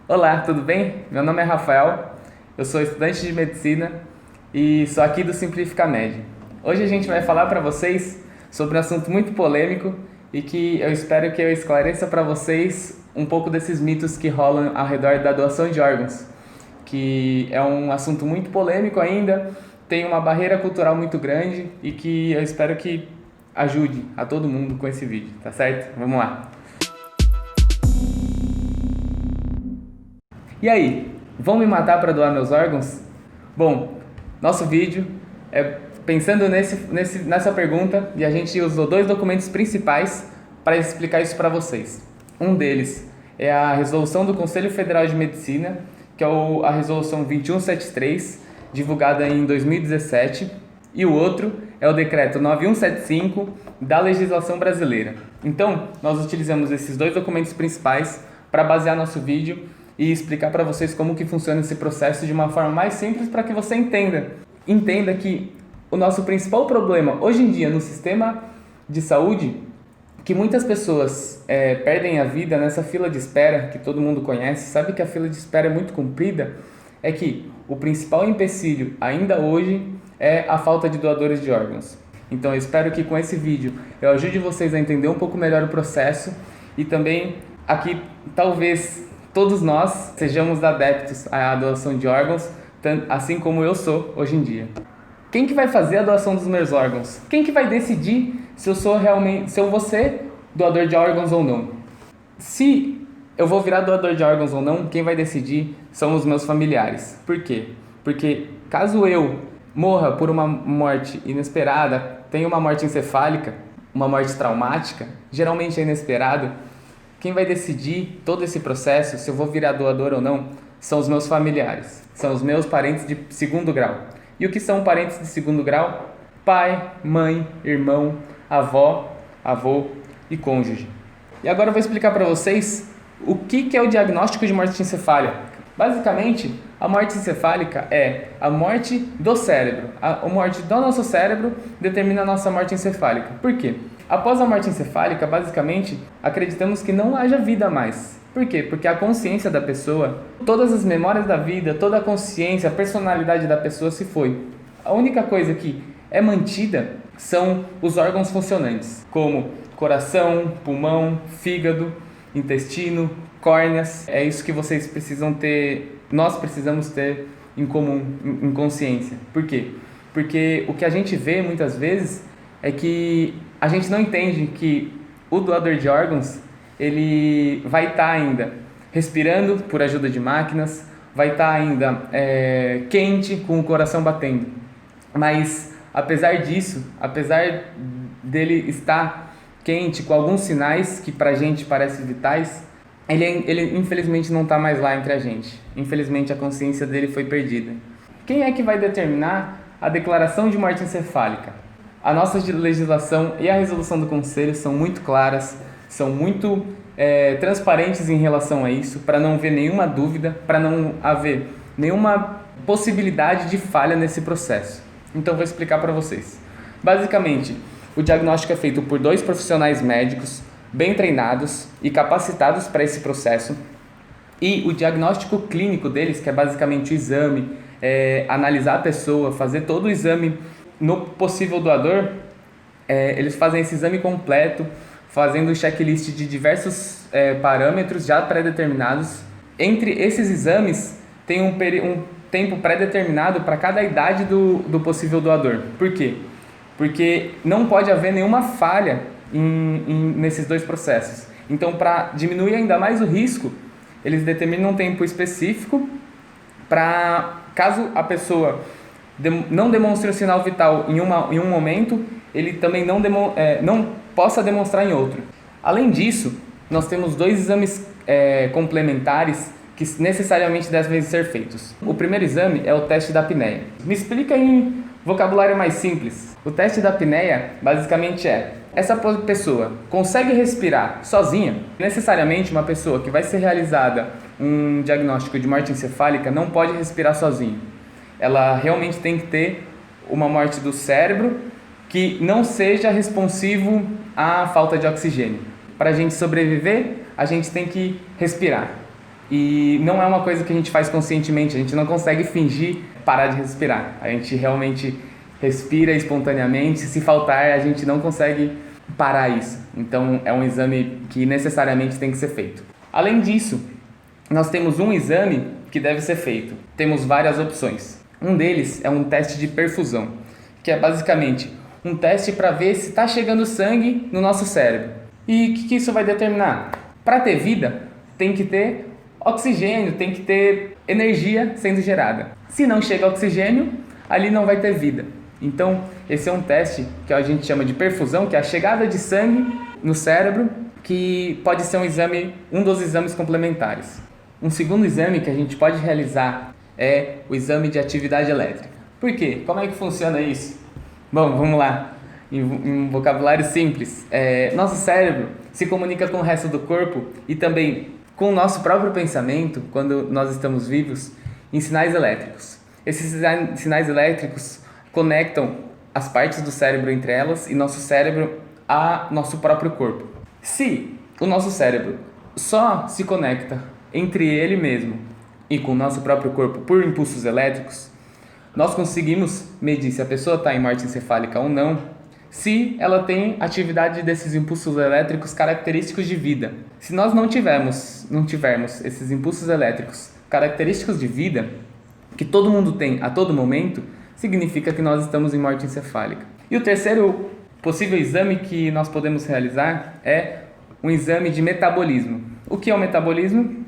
Olá, tudo bem? Meu nome é Rafael, eu sou estudante de medicina e sou aqui do Simplifica Med. Hoje a gente vai falar para vocês sobre um assunto muito polêmico e que eu espero que eu esclareça para vocês um pouco desses mitos que rolam ao redor da doação de órgãos, que é um assunto muito polêmico ainda, tem uma barreira cultural muito grande e que eu espero que ajude a todo mundo com esse vídeo, tá certo? Vamos lá! E aí, vão me matar para doar meus órgãos? Bom, nosso vídeo é pensando nessa pergunta e a gente usou dois documentos principais para explicar isso para vocês. Um deles é a resolução do Conselho Federal de Medicina, que é a resolução 2173, divulgada em 2017, e o outro é o decreto 9175 da legislação brasileira. Então, nós utilizamos esses dois documentos principais para basear nosso vídeo e explicar para vocês como que funciona esse processo de uma forma mais simples para que você entenda. Entenda que o nosso principal problema hoje em dia no sistema de saúde, que muitas pessoas perdem a vida nessa fila de espera, que todo mundo conhece, sabe que a fila de espera é muito comprida, é que o principal empecilho ainda hoje é a falta de doadores de órgãos. Então eu espero que com esse vídeo eu ajude vocês a entender um pouco melhor o processo e também aqui talvez todos nós sejamos adeptos à doação de órgãos, assim como eu sou hoje em dia. Quem que vai fazer a doação dos meus órgãos? Quem que vai decidir se eu vou ser doador de órgãos ou não? Se eu vou virar doador de órgãos ou não, quem vai decidir são os meus familiares. Por quê? Porque caso eu morra por uma morte inesperada, tenha uma morte encefálica, uma morte traumática, geralmente é inesperado, quem vai decidir todo esse processo, se eu vou virar doador ou não, são os meus familiares, são os meus parentes de segundo grau. E o que são parentes de segundo grau? Pai, mãe, irmão, avó, avô e cônjuge. E agora eu vou explicar para vocês o que é o diagnóstico de morte encefálica. Basicamente, a morte encefálica é a morte do cérebro. A morte do nosso cérebro determina a nossa morte encefálica. Por quê? Após a morte encefálica, basicamente, acreditamos que não haja vida mais. Por quê? Porque a consciência da pessoa, todas as memórias da vida, toda a consciência, a personalidade da pessoa se foi. A única coisa que é mantida são os órgãos funcionantes, como coração, pulmão, fígado, intestino, córneas. É isso que vocês precisam ter, nós precisamos ter em comum, em consciência. Por quê? Porque o que a gente vê muitas vezes é que a gente não entende que o doador de órgãos, ele vai estar ainda respirando por ajuda de máquinas, vai estar ainda quente, com o coração batendo. Mas, apesar disso, apesar dele estar quente, com alguns sinais que pra gente parecem vitais, ele infelizmente não está mais lá entre a gente. Infelizmente a consciência dele foi perdida. Quem é que vai determinar a declaração de morte encefálica? A nossa legislação e a resolução do Conselho são muito claras, são muito transparentes em relação a isso, para não haver nenhuma dúvida, para não haver nenhuma possibilidade de falha nesse processo. Então vou explicar para vocês. Basicamente, o diagnóstico é feito por dois profissionais médicos bem treinados e capacitados para esse processo, e o diagnóstico clínico deles, que é basicamente o exame, analisar a pessoa, fazer todo o exame no possível doador, eles fazem esse exame completo, fazendo o checklist de diversos parâmetros já pré-determinados. Entre esses exames, tem um tempo pré-determinado para cada idade do possível doador. Por quê? Porque não pode haver nenhuma falha nesses dois processos. Então, para diminuir ainda mais o risco, eles determinam um tempo específico para, caso a pessoa não demonstre um sinal vital em um momento, ele também não possa demonstrar em outro. Além disso, nós temos dois exames complementares que necessariamente devem ser feitos. O primeiro exame é o teste da apneia. Me explica em vocabulário mais simples. O teste da apneia basicamente essa pessoa consegue respirar sozinha? Necessariamente uma pessoa que vai ser realizada um diagnóstico de morte encefálica não pode respirar sozinha. Ela realmente tem que ter uma morte do cérebro que não seja responsivo à falta de oxigênio. Para a gente sobreviver, a gente tem que respirar. E não é uma coisa que a gente faz conscientemente, a gente não consegue fingir parar de respirar. A gente realmente respira espontaneamente, se faltar a gente não consegue parar isso. Então é um exame que necessariamente tem que ser feito. Além disso, nós temos um exame que deve ser feito. Temos várias opções. Um deles é um teste de perfusão, que é basicamente um teste para ver se está chegando sangue no nosso cérebro. E o que isso vai determinar? Para ter vida, tem que ter oxigênio, tem que ter energia sendo gerada. Se não chega oxigênio, ali não vai ter vida. Então, esse é um teste que a gente chama de perfusão, que é a chegada de sangue no cérebro, que pode ser um dos exames complementares. Um segundo exame que a gente pode realizar é o exame de atividade elétrica. Por quê? Como é que funciona isso? Bom, vamos lá. Em um vocabulário simples. Nosso cérebro se comunica com o resto do corpo e também com o nosso próprio pensamento, quando nós estamos vivos, em sinais elétricos. Esses sinais elétricos conectam as partes do cérebro entre elas e nosso cérebro a nosso próprio corpo. Se o nosso cérebro só se conecta entre ele mesmo e com o nosso próprio corpo por impulsos elétricos, nós conseguimos medir se a pessoa está em morte encefálica ou não, se ela tem atividade desses impulsos elétricos característicos de vida. Se nós não tivermos esses impulsos elétricos característicos de vida, que todo mundo tem a todo momento, significa que nós estamos em morte encefálica. E o terceiro possível exame que nós podemos realizar é um exame de metabolismo. O que é o metabolismo?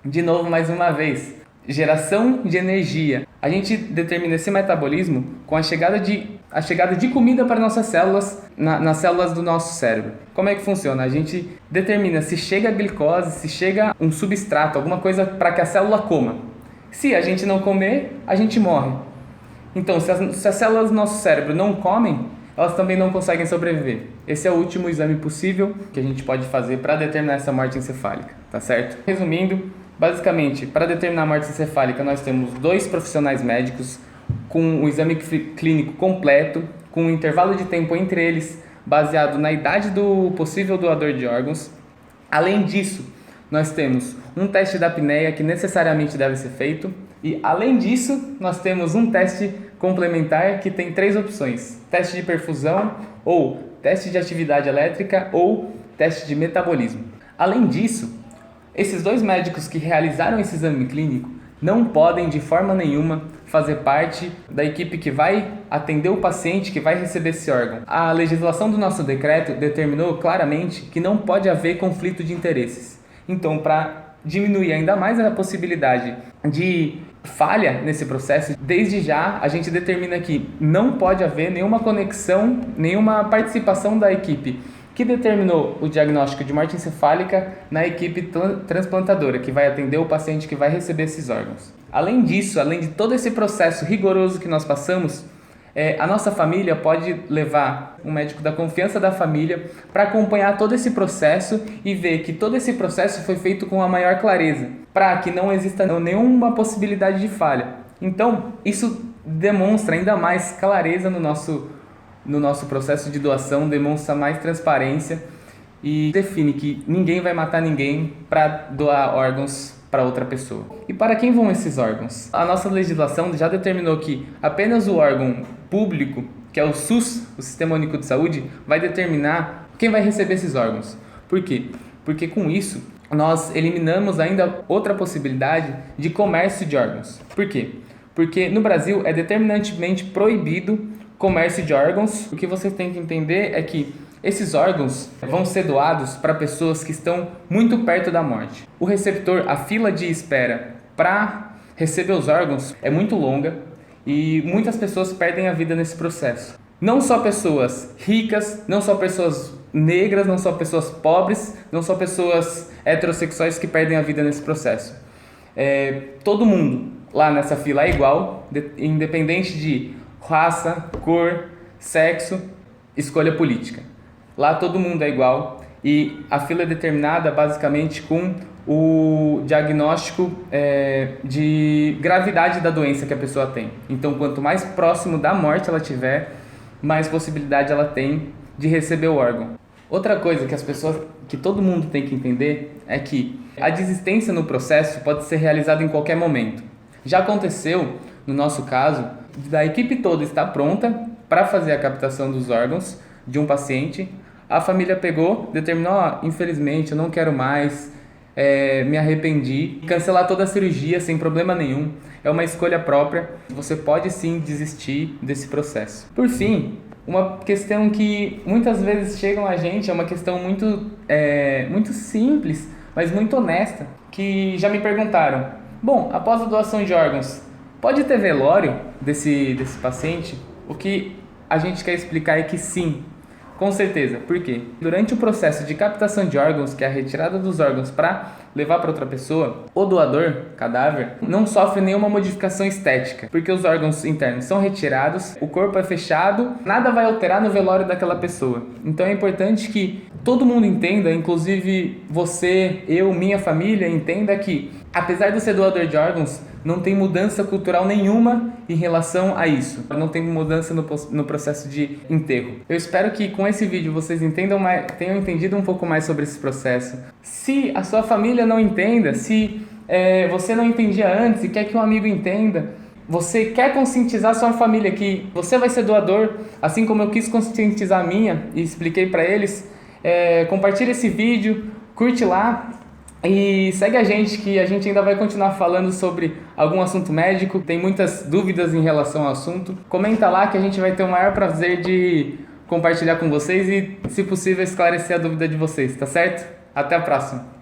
De novo, mais uma vez, geração de energia. A gente determina esse metabolismo com a chegada de comida para nossas células, nas células do nosso cérebro. Como é que funciona? A gente determina se chega glicose, se chega um substrato, alguma coisa para que a célula coma. Se a gente não comer, a gente morre. Então, se as células do nosso cérebro não comem, elas também não conseguem sobreviver. Esse é o último exame possível que a gente pode fazer para determinar essa morte encefálica, tá certo? Resumindo, basicamente, para determinar a morte encefálica, nós temos 2 profissionais médicos com um exame clínico completo, com um intervalo de tempo entre eles baseado na idade do possível doador de órgãos. Além disso, nós temos um teste da apneia que necessariamente deve ser feito. E, além disso, nós temos um teste complementar que tem 3 opções: teste de perfusão, ou teste de atividade elétrica, ou teste de metabolismo. Além disso, esses 2 médicos que realizaram esse exame clínico não podem, de forma nenhuma, fazer parte da equipe que vai atender o paciente que vai receber esse órgão. A legislação do nosso decreto determinou claramente que não pode haver conflito de interesses. Então, para diminuir ainda mais a possibilidade de falha nesse processo, desde já a gente determina que não pode haver nenhuma conexão, nenhuma participação da equipe que determinou o diagnóstico de morte encefálica na equipe transplantadora, que vai atender o paciente que vai receber esses órgãos. Além disso, além de todo esse processo rigoroso que nós passamos, a nossa família pode levar um médico da confiança da família para acompanhar todo esse processo e ver que todo esse processo foi feito com a maior clareza, para que não exista nenhuma possibilidade de falha. Então, isso demonstra ainda mais clareza no nosso processo de doação, demonstra mais transparência e define que ninguém vai matar ninguém para doar órgãos para outra pessoa. E para quem vão esses órgãos? A nossa legislação já determinou que apenas o órgão público, que é o SUS, o Sistema Único de Saúde, vai determinar quem vai receber esses órgãos. Por quê? Porque com isso nós eliminamos ainda outra possibilidade de comércio de órgãos. Por quê? Porque no Brasil é determinantemente proibido comércio de órgãos. O que você tem que entender é que esses órgãos vão ser doados para pessoas que estão muito perto da morte. O receptor, a fila de espera para receber os órgãos é muito longa e muitas pessoas perdem a vida nesse processo. Não só pessoas ricas, não só pessoas negras, não só pessoas pobres, não só pessoas heterossexuais que perdem a vida nesse processo. Todo mundo lá nessa fila é igual, independente de raça, cor, sexo, escolha política. Lá todo mundo é igual e a fila é determinada basicamente com o diagnóstico de gravidade da doença que a pessoa tem. Então, quanto mais próximo da morte ela tiver, mais possibilidade ela tem de receber o órgão. Outra coisa que todo mundo tem que entender é que a desistência no processo pode ser realizada em qualquer momento. Já aconteceu, no nosso caso, da equipe toda estar pronta para fazer a captação dos órgãos de um paciente. A família pegou, determinou, infelizmente eu não quero mais, me arrependi, cancelar toda a cirurgia sem problema nenhum. É uma escolha própria, você pode sim desistir desse processo. Por fim, uma questão que muitas vezes chegam a gente, é uma questão muito simples, mas muito honesta, que já me perguntaram: bom, após a doação de órgãos, pode ter velório desse paciente? O que a gente quer explicar é que sim, com certeza. Por quê? Durante o processo de captação de órgãos, que é a retirada dos órgãos para levar para outra pessoa, o doador, cadáver, não sofre nenhuma modificação estética, porque os órgãos internos são retirados, o corpo é fechado, nada vai alterar no velório daquela pessoa. Então é importante que todo mundo entenda, inclusive você, eu, minha família, entenda que, apesar de eu ser doador de órgãos, não tem mudança cultural nenhuma em relação a isso. Não tem mudança no processo de enterro. Eu espero que com esse vídeo vocês tenham entendido um pouco mais sobre esse processo. Se a sua família não entenda, se você não entendia antes e quer que um amigo entenda, você quer conscientizar sua família que você vai ser doador, assim como eu quis conscientizar a minha e expliquei para eles, compartilha esse vídeo, curte lá. E segue a gente, que a gente ainda vai continuar falando sobre algum assunto médico. Tem muitas dúvidas em relação ao assunto. Comenta lá que a gente vai ter o maior prazer de compartilhar com vocês e, se possível, esclarecer a dúvida de vocês, tá certo? Até a próxima!